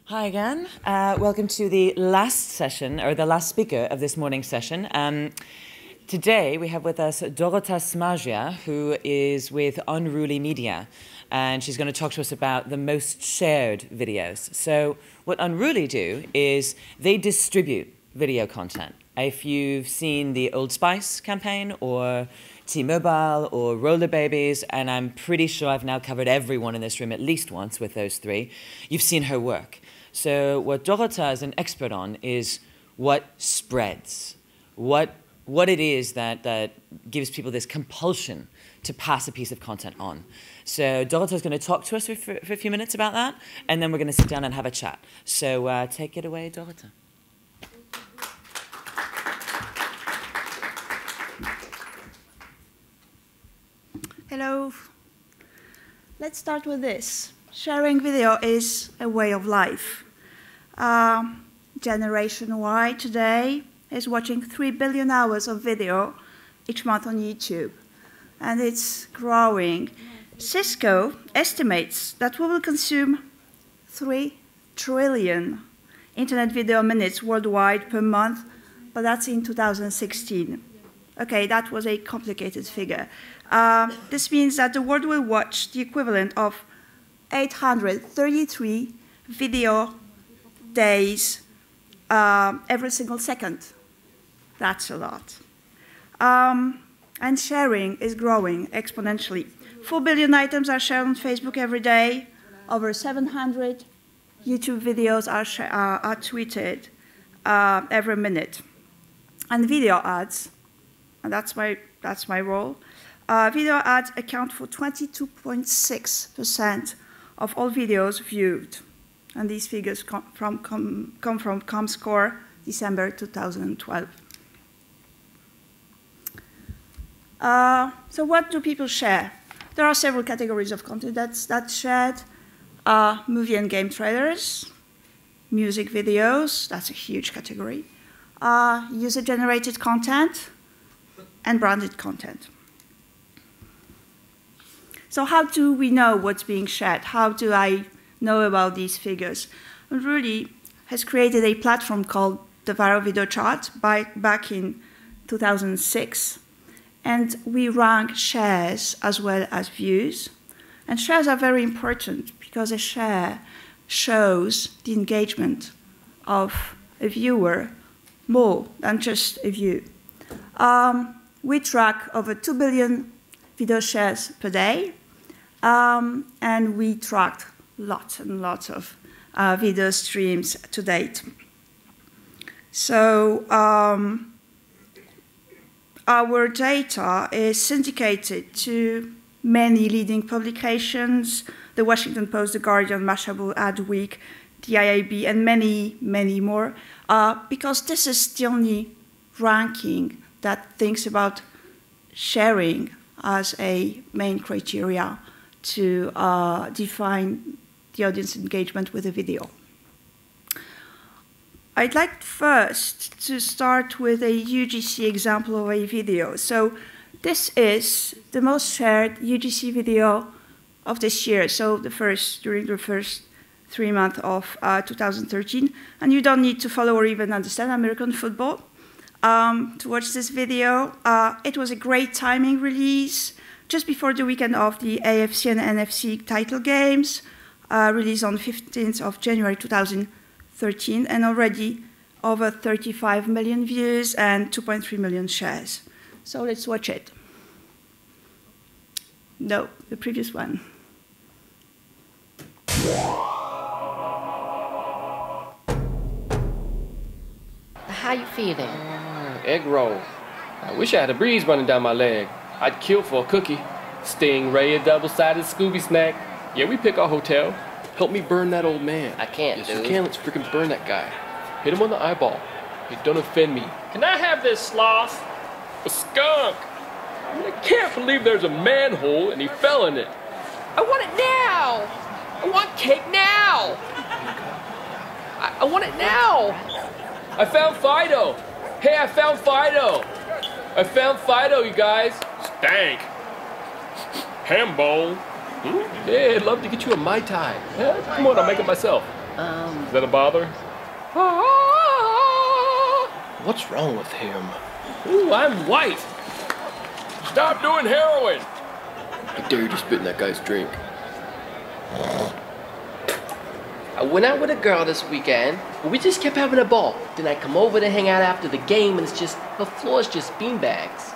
Hi again. Welcome to the last session, or the last speaker of this morning's session. Today we have with us Dorota Smaggia, who is with Unruly Media, and she's going to talk to us about the most shared videos. So what Unruly do is they distribute video content. If you've seen the Old Spice campaign or T-Mobile or Roller Babies, and I'm pretty sure I've now covered everyone in this room at least once with those three, you've seen her work. So what Dorota is an expert on is what spreads, what it is that gives people this compulsion to pass a piece of content on. So Dorota is going to talk to us for a few minutes about that, and then we're going to sit down and have a chat. So take it away, Dorota. Hello. Let's start with this. Sharing video is a way of life. Generation Y today is watching 3 billion hours of video each month on YouTube, and it's growing. Cisco estimates that we will consume 3 trillion internet video minutes worldwide per month, but that's in 2016. Okay, that was a complicated figure. This means that the world will watch the equivalent of 833 video days every single second. That's a lot. And sharing is growing exponentially. 4 billion items are shared on Facebook every day. Over 700 YouTube videos are tweeted every minute. And video ads, and that's my role. Video ads account for 22.6% of all videos viewed. And these figures come from ComScore, December 2012. So what do people share? There are several categories of content that's shared. Movie and game trailers, music videos, that's a huge category. User-generated content, and branded content. So how do we know what's being shared? How do I know about these figures? Unruly has created a platform called the Viral Video Chart back in 2006. And we rank shares as well as views. And shares are very important because a share shows the engagement of a viewer more than just a view. We track over 2 billion video shares per day. And we tracked lots and lots of video streams to date. So our data is syndicated to many leading publications, the Washington Post, The Guardian, Mashable, Adweek, the IAB, and many, many more, because this is the only ranking that thinks about sharing as a main criteria to define the audience engagement with a video. I'd like first to start with a UGC example of a video. So this is the most shared UGC video of this year, so during the first 3 months of 2013. And you don't need to follow or even understand American football to watch this video. It was a great timing release, just before the weekend of the AFC and NFC title games, released on 15th of January 2013, and already over 35 million views and 2.3 million shares. So let's watch it. No, the previous one. How you feeling? Egg roll. I wish I had a breeze running down my leg. I'd kill for a cookie. Stingray, a double-sided Scooby snack. Yeah, we pick our hotel. Help me burn that old man. I can't, yes, dude. you can. Let's freaking burn that guy. Hit him on the eyeball. Hey, don't offend me. Can I have this sloth? A skunk! I mean, I can't believe there's a manhole and he fell in it. I want it now! I want cake now! I want it now! I found Fido! Hey, I found Fido! I found Fido, you guys! Stank! Ham bowl! Hey, I'd love to get you a Mai Tai. Yeah, come on, I'll make it myself. Is that a bother? What's wrong with him? Ooh, I'm white. Stop doing heroin. I dare you to spit in that guy's drink. I went out with a girl this weekend, but we just kept having a ball. Then I come over to hang out after the game, and the floor's just beanbags.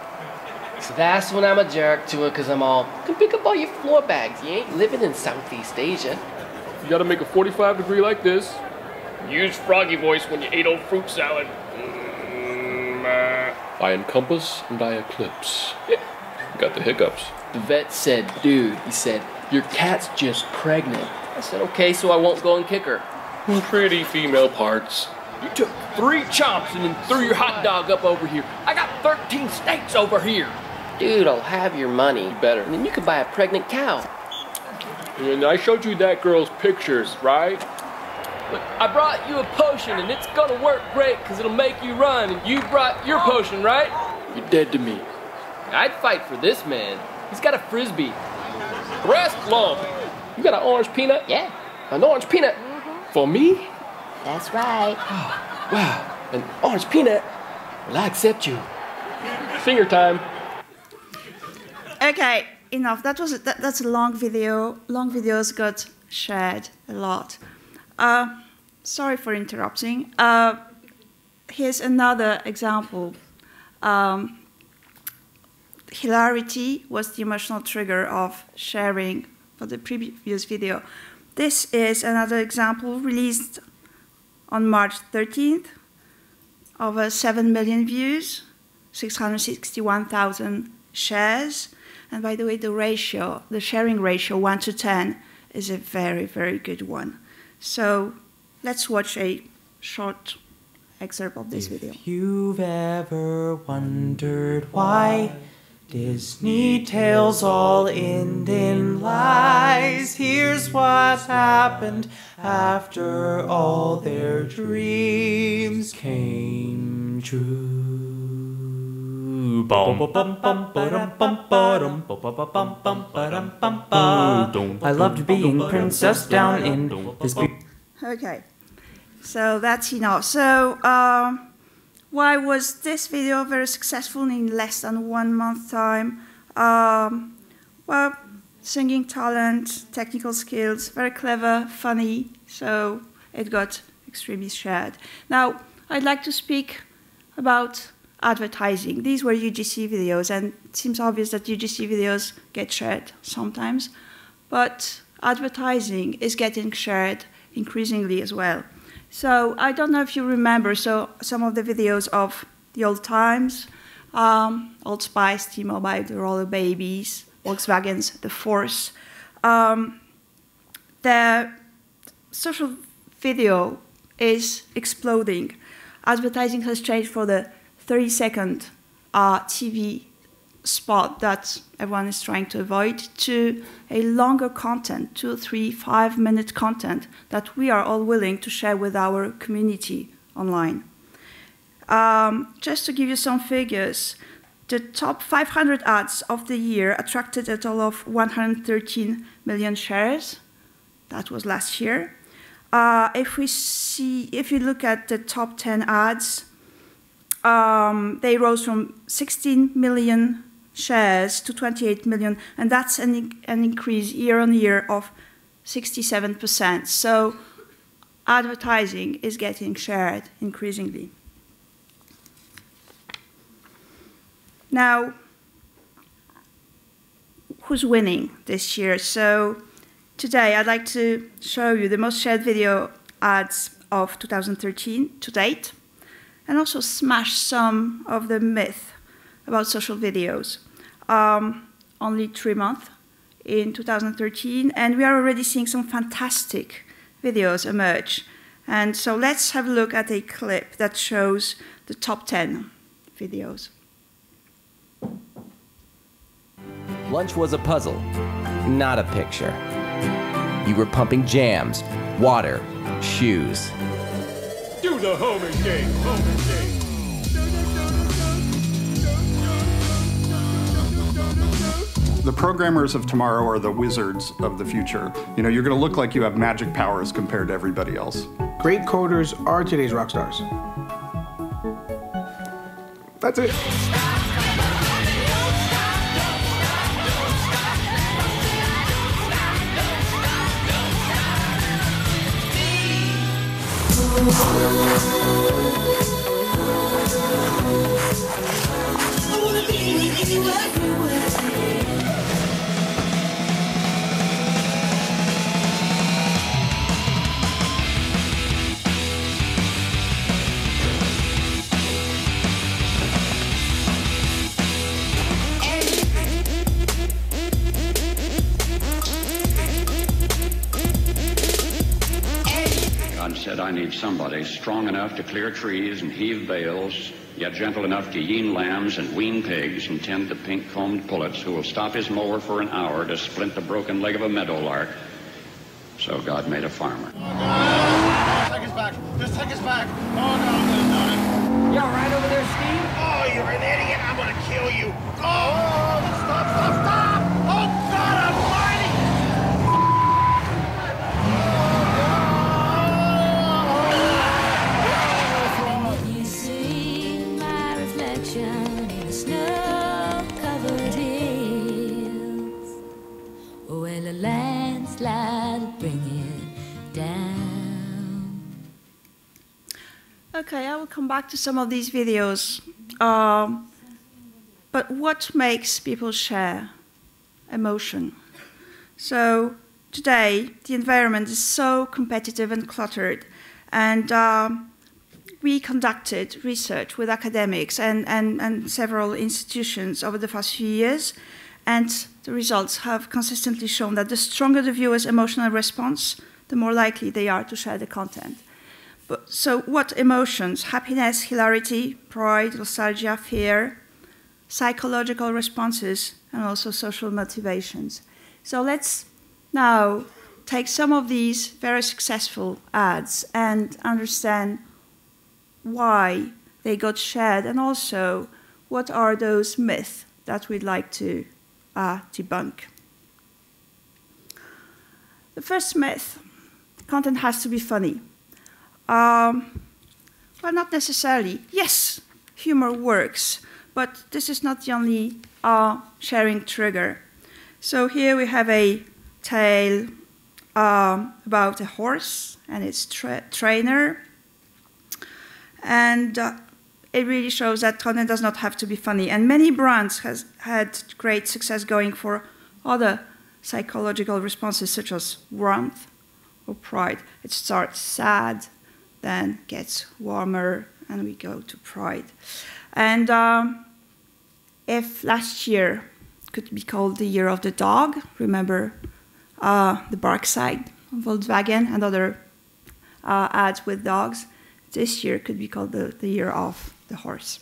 So that's when I'm a jerk to her, because I'm all, come pick up all your floor bags. You ain't living in Southeast Asia. You gotta make a 45 degree like this. Use froggy voice when you ate old fruit salad. I encompass and I eclipse. Got the hiccups. The vet said, dude, he said, your cat's just pregnant. I said, okay, so I won't go and kick her. Pretty female parts. You took 3 chomps and then threw your hot dog up over here. I got 13 steaks over here. Dude, I'll have your money. Better. And then you can buy a pregnant cow. And I showed you that girl's pictures, right? Look, I brought you a potion and it's gonna work great because it'll make you run. And you brought your potion, right? You're dead to me. I'd fight for this man. He's got a frisbee. Breast lump. You got an orange peanut? Yeah. An orange peanut? For me? That's right. Oh, wow. An orange peanut? Well, I accept you. Finger time. Okay, enough. That's a long video. Long videos got shared a lot. Sorry for interrupting. Here's another example. Hilarity was the emotional trigger of sharing for the previous video. This is another example released on March 13th, over 7 million views, 661,000 shares. And by the way, the sharing ratio 1 to 10 is a very, very good one. So let's watch a short excerpt of this video. If you've ever wondered why Disney tales all end in lies, here's what happened after all their dreams came true. I loved being princess down in this. Okay, so that's enough. So why was this video very successful in less than 1 month time? Well, singing talent, technical skills, very clever, funny, so it got extremely shared. Now, I'd like to speak about advertising. These were UGC videos, and it seems obvious that UGC videos get shared sometimes, but advertising is getting shared increasingly as well. So I don't know if you remember some of the videos of the old times, Old Spice, T-Mobile, the Roller Babies, Volkswagen's The Force. The social video is exploding. Advertising has changed for the 30-second TV spot that everyone is trying to avoid to a longer content, 2, 3, 5-minute content that we are all willing to share with our community online. Just to give you some figures, the top 500 ads of the year attracted a total of 113 million shares. That was last year. If you look at the top 10 ads, they rose from 16 million shares to 28 million, and that's an increase year on year of 67%. So advertising is getting shared increasingly. Now, who's winning this year? So today I'd like to show you the most shared video ads of 2013 to date, and also smash some of the myth about social videos. Only 3 months in 2013, and we are already seeing some fantastic videos emerge. And so let's have a look at a clip that shows the top 10 videos. Lunch was a puzzle, not a picture. You were pumping jams, water, shoes. Do the homing thing, homing thing. The programmers of tomorrow are the wizards of the future. You know, you're going to look like you have magic powers compared to everybody else. Great coders are today's rock stars. That's it. Said I need somebody strong enough to clear trees and heave bales, yet gentle enough to yean lambs and wean pigs and tend the pink-combed pullets who will stop his mower for an hour to splint the broken leg of a meadowlark. So God made a farmer. Take us back. Just take us back. Oh, no. You all right over there, Steve? Oh, you're an idiot. I'm going to kill you. Oh, stop. Oh, God almighty. Okay, I will come back to some of these videos. But what makes people share? Emotion. So today, the environment is so competitive and cluttered. And we conducted research with academics and several institutions over the past few years. And the results have consistently shown that the stronger the viewer's emotional response, the more likely they are to share the content. So what emotions? Happiness, hilarity, pride, nostalgia, fear, psychological responses, and also social motivations. So let's now take some of these very successful ads and understand why they got shared, and also what are those myths that we'd like to debunk. The first myth, content has to be funny. Well, not necessarily. Yes, humor works, but this is not the only sharing trigger. So here we have a tale about a horse and its trainer. And it really shows that content does not have to be funny. And many brands has had great success going for other psychological responses, such as warmth or pride. It starts sad, then gets warmer, and we go to pride. And if last year could be called the year of the dog, remember the bark side of Volkswagen and other ads with dogs, this year could be called the year of the horse.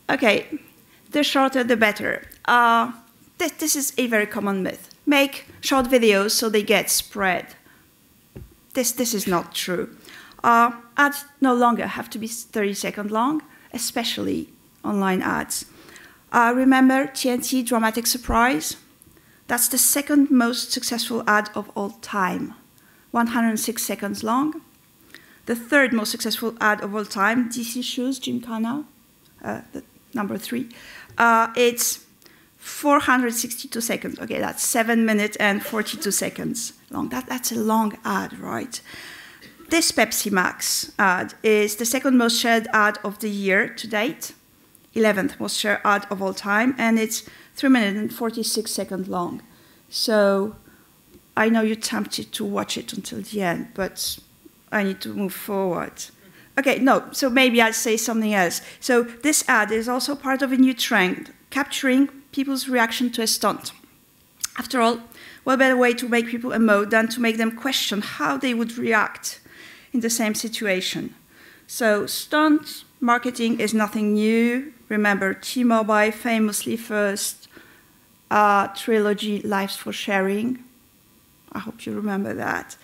Okay. The shorter, the better. This is a very common myth. Make short videos so they get spread. This is not true. Ads no longer have to be 30 seconds long, especially online ads. Remember TNT Dramatic Surprise? That's the second most successful ad of all time, 106 seconds long. The third most successful ad of all time, DC Shoes, Gymkhana, number 3. It's 462 seconds. Okay, that's 7 minutes and 42 seconds long. That's a long ad, right? This Pepsi Max ad is the second most shared ad of the year to date, 11th most shared ad of all time, and it's 3 minutes and 46 seconds long. So I know you're tempted to watch it until the end, but I need to move forward. Okay, no, so maybe I'll say something else. So this ad is also part of a new trend, capturing people's reaction to a stunt. After all, what better way to make people emote than to make them question how they would react in the same situation? So stunt marketing is nothing new. Remember T-Mobile famously first trilogy, Lives for Sharing. I hope you remember that.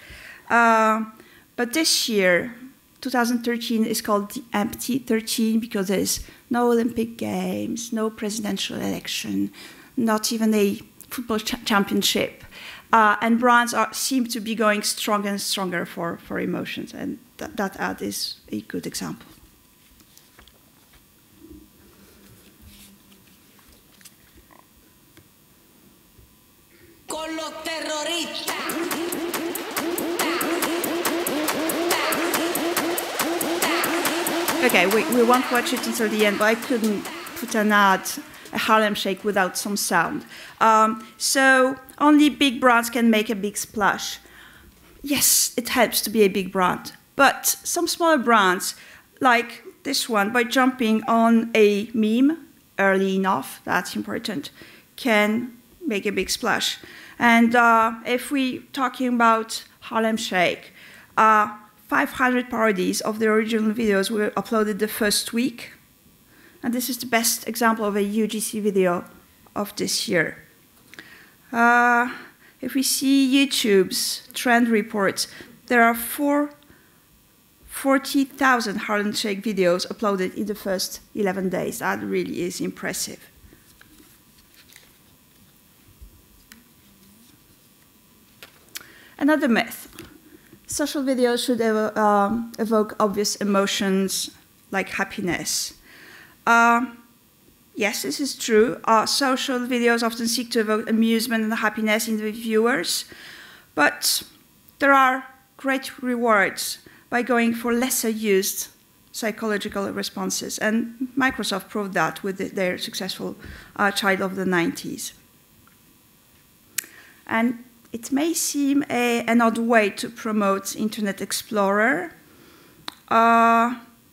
But this year, 2013, is called the empty 13 because there's no Olympic Games, no presidential election, not even a football championship. And brands seem to be going stronger and stronger for emotions, and that ad is a good example. Con los terroristas. Okay, we won't watch it until the end, but I couldn't put an ad, a Harlem Shake, without some sound. So only big brands can make a big splash. Yes, it helps to be a big brand, but some smaller brands, like this one, by jumping on a meme early enough, that's important, can make a big splash. And if we're talking about Harlem Shake, 500 parodies of the original videos were uploaded the first week. And this is the best example of a UGC video of this year. If we see YouTube's trend reports, there are 40,000 Harlem Shake videos uploaded in the first 11 days. That really is impressive. Another myth. Social videos should evoke obvious emotions like happiness. Yes, this is true. Social videos often seek to evoke amusement and happiness in the viewers, but there are great rewards by going for lesser used psychological responses, and Microsoft proved that with their successful Child of the 90s. And it may seem an odd way to promote Internet Explorer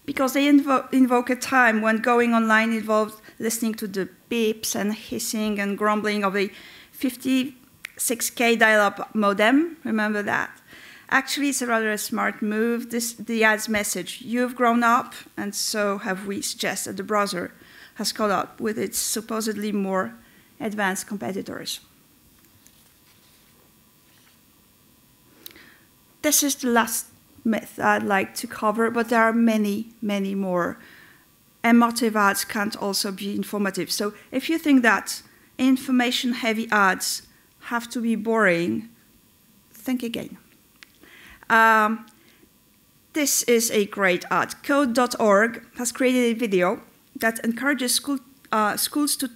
because they invoke a time when going online involved listening to the beeps and hissing and grumbling of a 56K dial-up modem. Remember that? Actually, it's a rather smart move. The ad's message, you've grown up, and so have we, suggests that the browser has caught up with its supposedly more advanced competitors. This is the last myth I'd like to cover, but there are many, many more. Emotive ads can't also be informative. So if you think that information-heavy ads have to be boring, think again. This is a great ad. Code.org has created a video that encourages schools to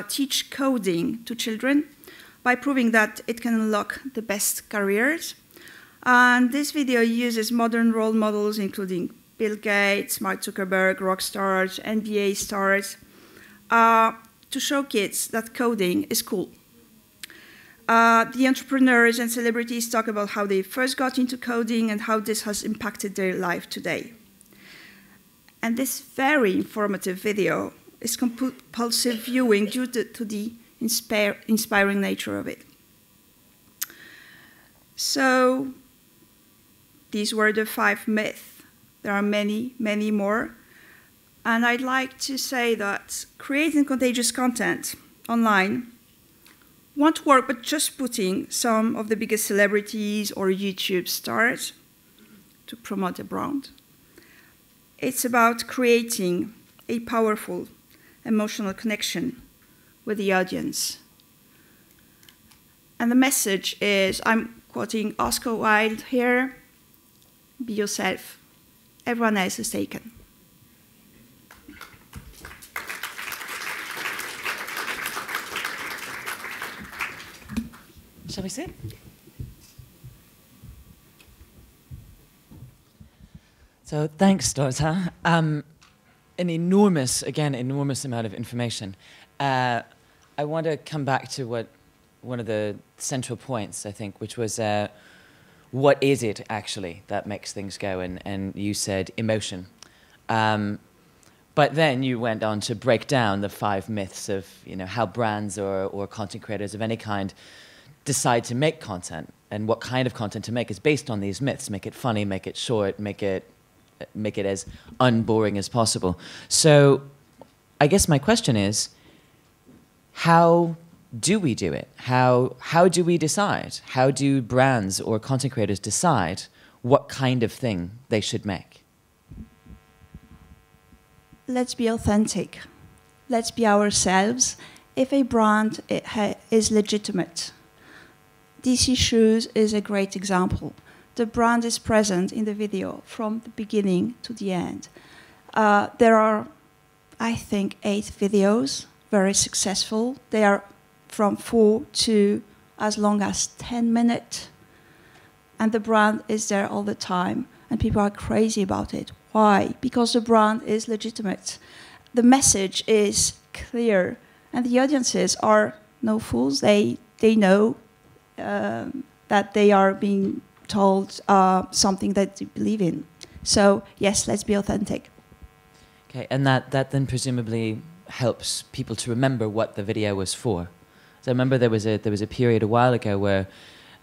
teach coding to children by proving that it can unlock the best careers. And this video uses modern role models, including Bill Gates, Mark Zuckerberg, rock stars, NBA stars, to show kids that coding is cool. The entrepreneurs and celebrities talk about how they first got into coding and how this has impacted their life today. And this very informative video is compulsive viewing due to the inspiring nature of it. So these were the 5 myths. There are many, many more. And I'd like to say that creating contagious content online won't work, but just putting some of the biggest celebrities or YouTube stars to promote a brand. It's about creating a powerful emotional connection with the audience. And the message is, I'm quoting Oscar Wilde here, be yourself. Everyone else is taken. Shall we sit? So thanks, Dorota. An enormous amount of information. I want to come back to one of the central points, I think, which was what is it actually that makes things go? And you said emotion. But then you went on to break down the 5 myths of how brands or content creators of any kind decide to make content, and what kind of content to make is based on these myths. Make it funny, make it short, make it as unboring as possible. So I guess my question is, how do we do it? How do we decide? How do brands or content creators decide what kind of thing they should make? Let's be authentic. Let's be ourselves. If a brand is legitimate, DC Shoes is a great example. The brand is present in the video from the beginning to the end. There are, I think, 8 videos, very successful. They are from 4 to as long as 10 minutes. And the brand is there all the time. And people are crazy about it. Why? Because the brand is legitimate. The message is clear. And the audiences are no fools. They know that they are being told something that they believe in. So, yes, let's be authentic. Okay, and that then presumably helps people to remember what the video was for. So I remember there was a period a while ago where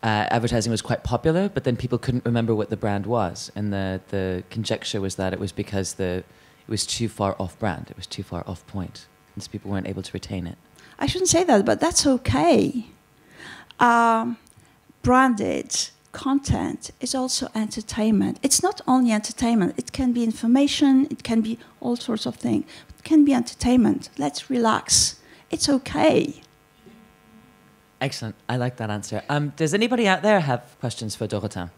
advertising was quite popular, but then people couldn't remember what the brand was, and the conjecture was that it was because it was too far off brand, it was too far off point, and so people weren't able to retain it. I shouldn't say that, but that's okay. Branded content is also entertainment. It's not only entertainment. It can be information. It can be all sorts of things. It can be entertainment. Let's relax. It's okay. Excellent. I like that answer. Does anybody out there have questions for Dorota?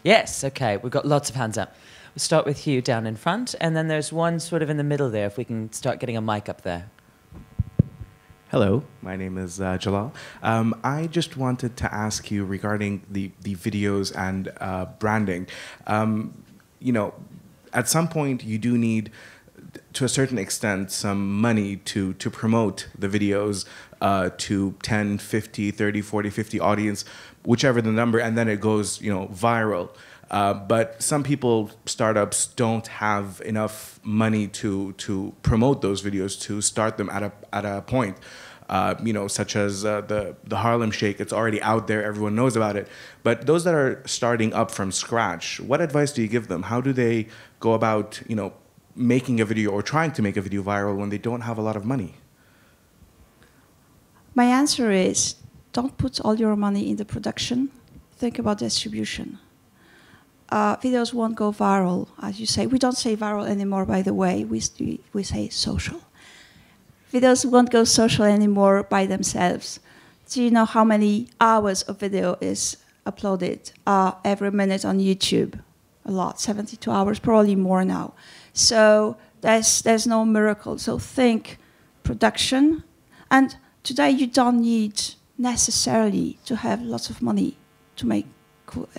Yes. Okay. We've got lots of hands up. We'll start with Hugh down in front, and then there's one sort of in the middle there, if we can start getting a mic up there. Hello, my name is Jalal. I just wanted to ask you regarding the videos and branding. You know, at some point you do need, to a certain extent, some money to promote the videos to 10, 50, 30, 40, 50 audience, whichever the number, and then it goes, you know, viral. But some people, startups, don't have enough money to promote those videos, to start them at a point. You know, such as the Harlem Shake. It's already out there, everyone knows about it. But those that are starting up from scratch, what advice do you give them? How do they go about, you know, making a video or trying to make a video viral when they don't have a lot of money? My answer is, don't put all your money in the production. Think about distribution. Videos won't go viral, as you say. We don't say viral anymore, by the way. We say social. Videos won't go social anymore by themselves. Do you know how many hours of video is uploaded every minute on YouTube? A lot, 72 hours, probably more now. So there's no miracle. So think production. And today you don't need necessarily to have lots of money to make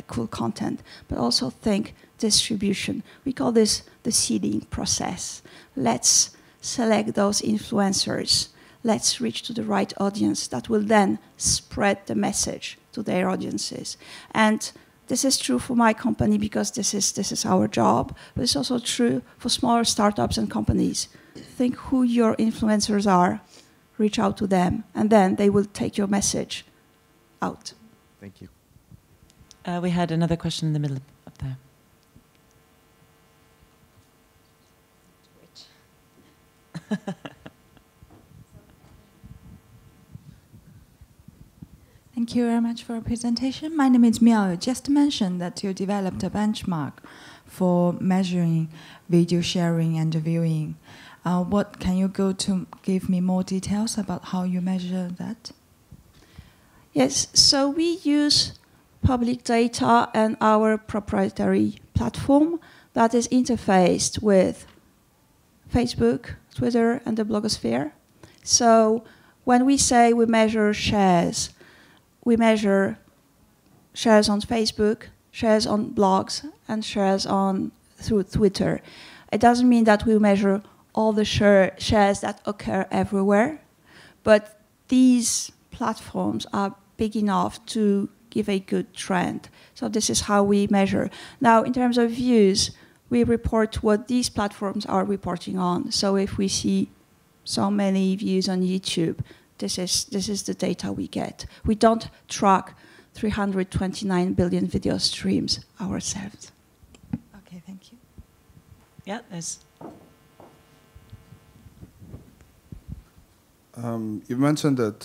cool content, but also think distribution. We call this the seeding process. Let's select those influencers. Let's reach to the right audience that will then spread the message to their audiences. And this is true for my company because this is our job, but it's also true for smaller startups and companies. Think who your influencers are, reach out to them, and then they will take your message out. Thank you. We had another question in the middle up there. Thank you very much for your presentation. My name is Miao. You just mentioned that you developed a benchmark for measuring video sharing and viewing. What can you go to give me more details about how you measure that? Yes, so we use public data and our proprietary platform that is interfaced with Facebook, Twitter, and the blogosphere. So when we say we measure shares, we measure shares on Facebook, shares on blogs, and shares through Twitter. It doesn't mean that we measure all the shares that occur everywhere, but these platforms are big enough to give a good trend. So this is how we measure. Now, in terms of views, we report what these platforms are reporting on. So if we see so many views on YouTube, this is the data we get. We don't track 329 billion video streams ourselves. Okay, thank you. Yeah, there's... You mentioned that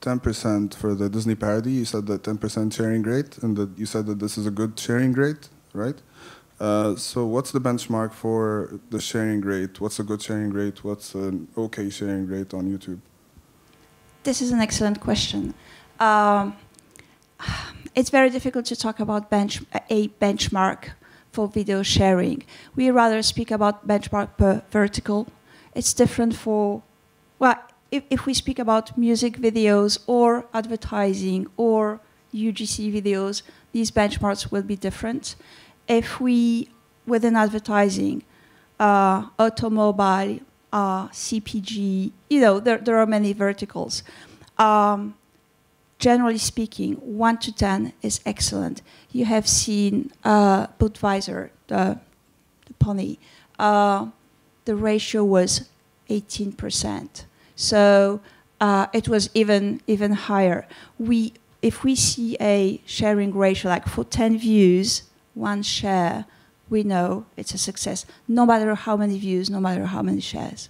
10% for the Disney parody. You said that 10% sharing rate, and that you said that this is a good sharing rate. right? So what's the benchmark for the sharing rate? What's a good sharing rate? What's an okay sharing rate on YouTube? This is an excellent question. It's very difficult to talk about a benchmark for video sharing. We rather speak about benchmark per vertical. It's different for, well, if we speak about music videos or advertising or UGC videos, these benchmarks will be different. If we, within advertising, automobile, CPG, there are many verticals. Generally speaking, 1 to 10 is excellent. You have seen Budweiser, the pony. The ratio was 18%. So it was even higher. If we see a sharing ratio, like for 10 views, 1 share, we know it's a success, no matter how many views, no matter how many shares.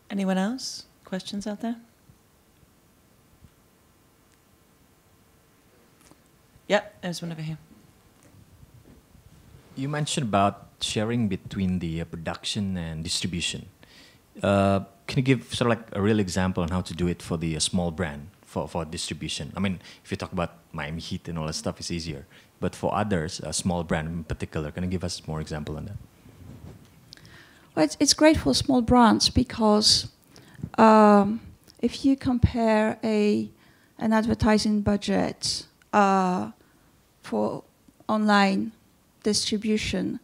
Anyone else? Questions out there? Yeah, there's one over here. You mentioned about sharing between the production and distribution. Can you give sort of like a real example on how to do it for the small brand for distribution? I mean, if you talk about Miami Heat and all that stuff, it's easier. But for others, a small brand in particular, can you give us more example on that? Well, it's great for small brands because if you compare an advertising budget for online distribution,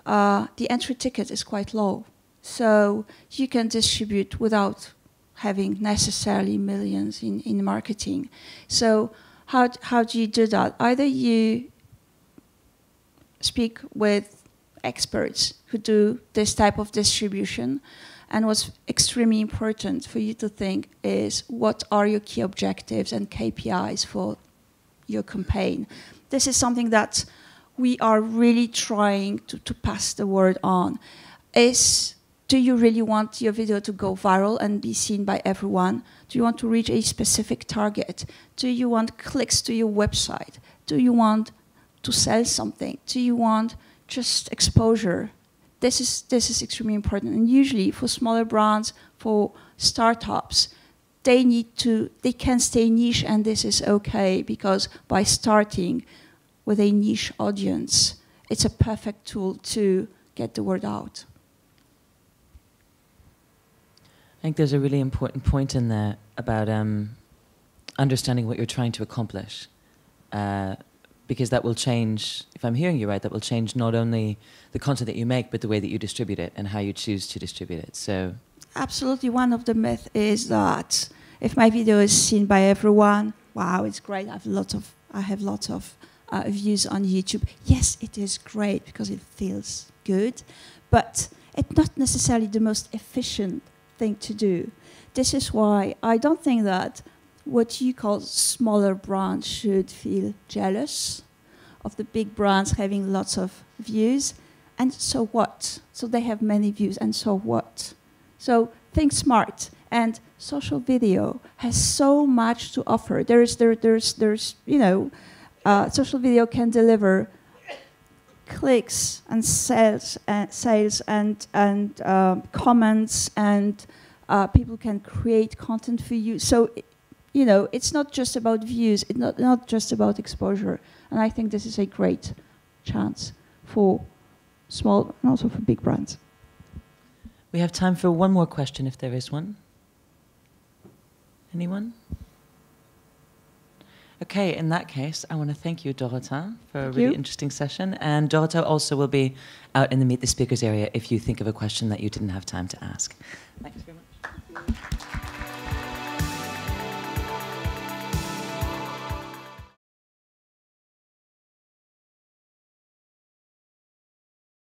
the entry ticket is quite low. So you can distribute without having necessarily millions in marketing. So how do you do that? Either you speak with experts who do this type of distribution, and what's extremely important for you to think is what are your key objectives and KPIs for your campaign. This is something that we are really trying to pass the word on. Do you really want your video to go viral and be seen by everyone? Do you want to reach a specific target? Do you want clicks to your website? Do you want to sell something? Do you want just exposure? This is extremely important. And usually for smaller brands, for startups, they can stay niche, and this is okay because by starting with a niche audience, it's a perfect tool to get the word out. I think there's a really important point in there about understanding what you're trying to accomplish. Because that will change, if I'm hearing you right, that will change not only the content that you make, but the way that you distribute it and how you choose to distribute it. So, absolutely, one of the myths is that if my video is seen by everyone, wow, it's great. I have lots of views on YouTube. Yes, it is great because it feels good, but it's not necessarily the most efficient thing to do. This is why I don't think that what you call smaller brands should feel jealous of the big brands having lots of views. And so what? So they have many views, and so what? So think smart. And social video has so much to offer. Social video can deliver clicks and sales and comments, and people can create content for you. So, it's not just about views, it's not just about exposure. And I think this is a great chance for small and also for big brands. We have time for one more question if there is one. Anyone? Okay, in that case, I want to thank you, Dorota, for a really interesting session. And Dorota also will be out in the Meet the Speakers area if you think of a question that you didn't have time to ask. Thanks very much.